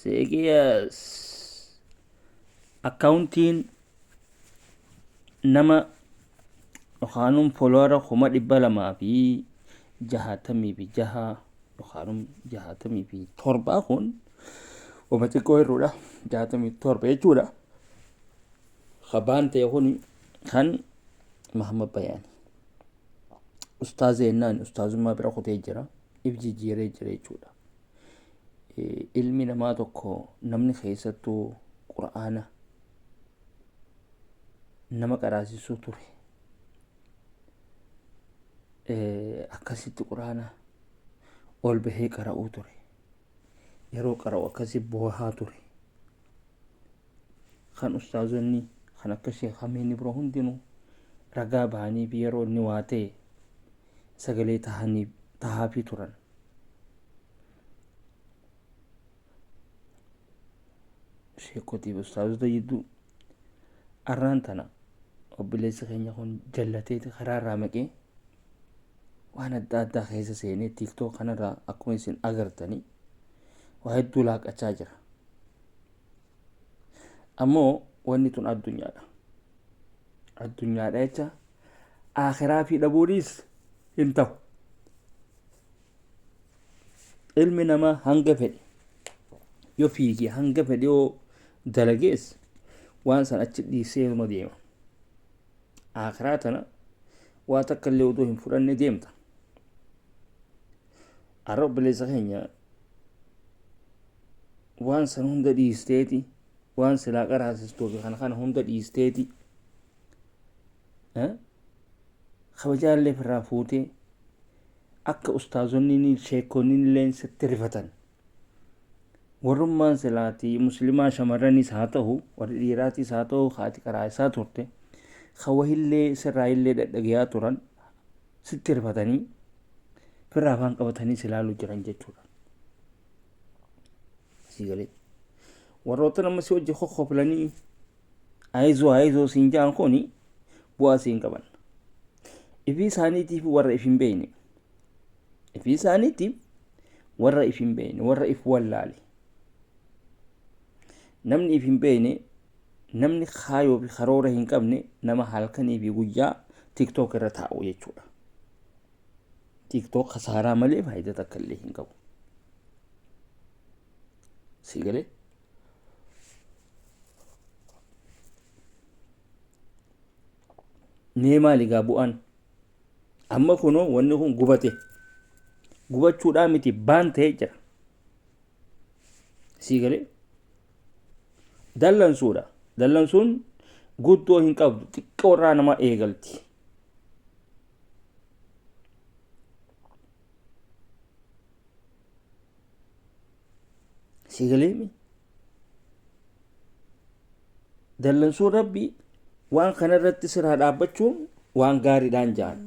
seeqiyas akkaawuntiin nama yookaan follower 266 yookaan 67 kun wama xiqqoo irruudha 67 jechuudha. Khabaan ta'e kun kan Mahammad Bayaani ustaazii ennaan ustaazummaa bira kutee jira ibjijjiiree jira jechuudha. Ilmi namaa tokko namni keessattuu qura'aana nama qaraasisuu ture. Akkasitti qura'aana ol bahee qara'uu ture. Yeroo qara'u akkasi boohaa ture. Kan ustaazonni kan akka Sheekh Hamiini biroo hundinuu ragaa bahanii fi yeroo inni waa ta'e sagalee tahaafii turan. Sheekotiif ustaazota jidduu arraan tana obboleessi keenya kun jallateeti karaa irraa maqee waan adda addaa keessa seenee TikTok kanarraa akkuma isin agartanii waa hedduu laaqachaa jira. Ammoo wanni tun addunyaadha. Addunyaadha jecha akhiraa fi dhabuunis hin ta'u. Ilmi namaa hanga fedhe yoo fiigee hanga fedhe yoo dalagees waan san achi dhiisee uma deema. Akhiraa tana waa takka illee odoo hin fudhanne deemta. Arra obboleessa keenya waan san hunda dhiisteeti waan silaa qaraasistuufi kana hunda dhiisteeti kabajaallee firraa fuutee akka ustaazonni sheekonni illee sitti rifatan. Warrummaan silaatii muslimaa shamarranis haa ta'u warri dhiiraatis haa ta'u haati karaa isaa turte khawahillee sirraa illee dhadhagayaa turan sitti rifatanii firraa afaan qabatanii silaaluu jiran jechuudha. Siigalee warroota nama si hojii kokkoflanii ayizoo siin jaan kuni bu'aa siin qaban. Ifii isaaniitiif warra if hin beeyne. Ifii isaaniitiif warra if hin beeyne warra if wallaale. Namni if hin beeyne namni kaayoo fi karoora hin qabne nama halkanii fi guyyaa TikTok irra taa'u jechuudha. TikTok khasaaraa malee faayidaa takka illee hin qabu. Siigalee nee maali gaa bu'aan amma kunoo wanni kun gubate gubachuudhaa miti baan ta'ee jira. Siigalee dallansuudha. Dallansuun guddoo hin qabdu xiqqoo irraa nama eegalti. Siigalee dallansuun rabbii waan kana irratti sirraa dhaabbachuun waan gaariidhaan jaan.